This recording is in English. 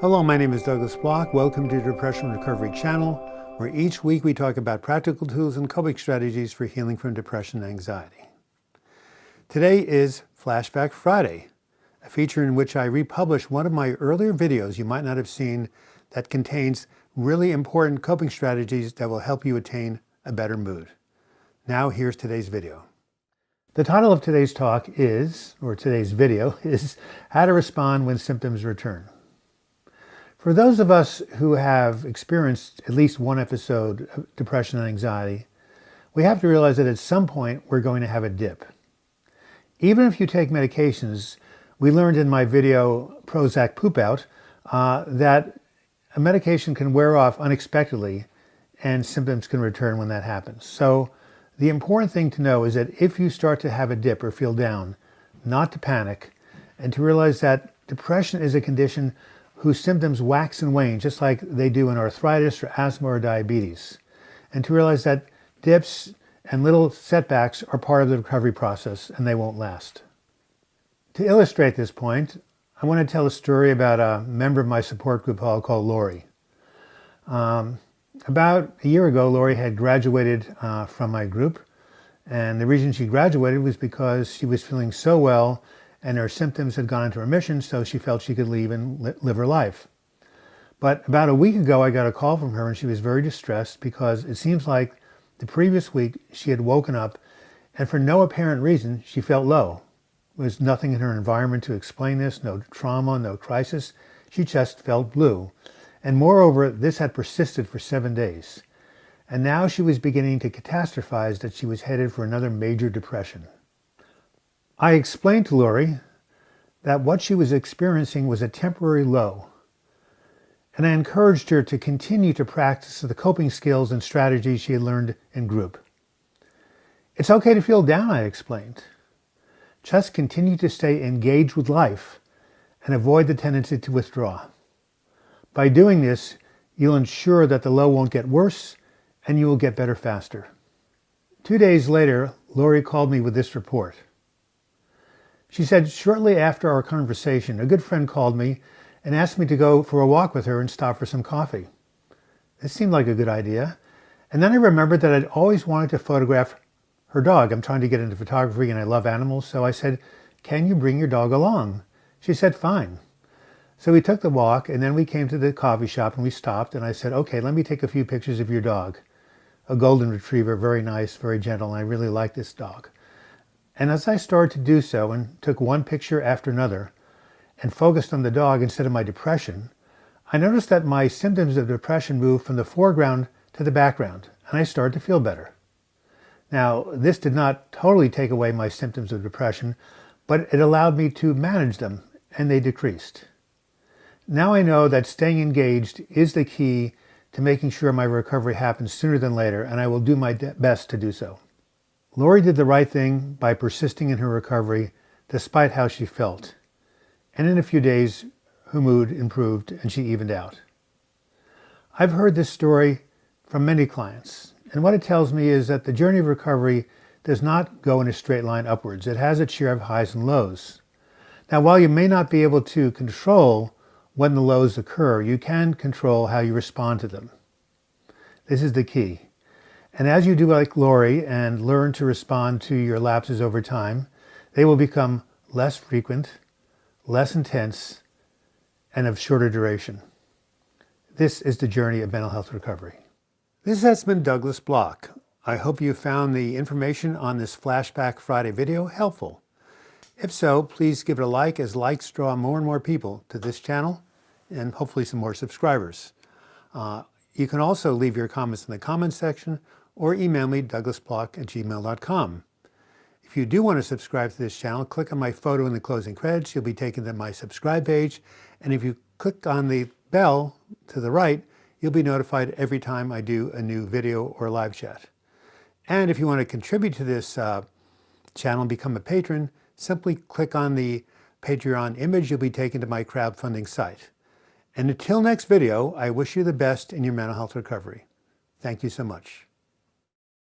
Hello, my name is Douglas Bloch. Welcome to the Depression Recovery channel, where each week we talk about practical tools and coping strategies for healing from depression and anxiety. Today is Flashback Friday, a feature in which I republish one of my earlier videos you might not have seen that contains really important coping strategies that will help you attain a better mood. Now here's today's video. The title of today's talk is, or today's video, is How to Respond When Symptoms Return. For those of us who have experienced at least one episode of depression and anxiety, we have to realize that at some point we're going to have a dip. Even if you take medications, we learned in my video Prozac Poop Out that a medication can wear off unexpectedly and symptoms can return when that happens. So the important thing to know is that if you start to have a dip or feel down, not to panic, and to realize that depression is a condition whose symptoms wax and wane, just like they do in arthritis or asthma or diabetes. And to realize that dips and little setbacks are part of the recovery process and they won't last. To illustrate this point, I want to tell a story about a member of my support group called Lori. About a year ago, Lori had graduated from my group, and the reason she graduated was because she was feeling so well and her symptoms had gone into remission, so she felt she could leave and live her life. But about a week ago, I got a call from her and she was very distressed because it seems like the previous week she had woken up and for no apparent reason, she felt low. There was nothing in her environment to explain this, no trauma, no crisis. She just felt blue. And moreover, this had persisted for 7 days. And now she was beginning to catastrophize that she was headed for another major depression. I explained to Lori that what she was experiencing was a temporary low, and I encouraged her to continue to practice the coping skills and strategies she had learned in group. It's okay to feel down, I explained. Just continue to stay engaged with life and avoid the tendency to withdraw. By doing this, you'll ensure that the low won't get worse and you will get better faster. 2 days later, Lori called me with this report. She said, shortly after our conversation, a good friend called me and asked me to go for a walk with her and stop for some coffee. This seemed like a good idea. And then I remembered that I'd always wanted to photograph her dog. I'm trying to get into photography and I love animals. So I said, can you bring your dog along? She said, fine. So we took the walk and then we came to the coffee shop and we stopped and I said, okay, let me take a few pictures of your dog. A golden retriever, very nice, very gentle, and I really like this dog. And as I started to do so and took one picture after another and focused on the dog instead of my depression, I noticed that my symptoms of depression moved from the foreground to the background and I started to feel better. Now, this did not totally take away my symptoms of depression, but it allowed me to manage them and they decreased. Now I know that staying engaged is the key to making sure my recovery happens sooner than later, and I will do my best to do so. Lori did the right thing by persisting in her recovery despite how she felt. And in a few days, her mood improved and she evened out. I've heard this story from many clients, and what it tells me is that the journey of recovery does not go in a straight line upwards. It has its share of highs and lows. Now, while you may not be able to control when the lows occur, you can control how you respond to them. This is the key. And as you do like Lori and learn to respond to your lapses over time, they will become less frequent, less intense, and of shorter duration. This is the journey of mental health recovery. This has been Douglas Bloch. I hope you found the information on this Flashback Friday video helpful. If so, please give it a like, as likes draw more and more people to this channel and hopefully some more subscribers. You can also leave your comments in the comments section or email me douglasbloch@gmail.com. If you do want to subscribe to this channel, click on my photo in the closing credits. You'll be taken to my subscribe page. And if you click on the bell to the right, you'll be notified every time I do a new video or live chat. And if you want to contribute to this channel and become a patron, simply click on the Patreon image. You'll be taken to my crowdfunding site. And until next video, I wish you the best in your mental health recovery. Thank you so much.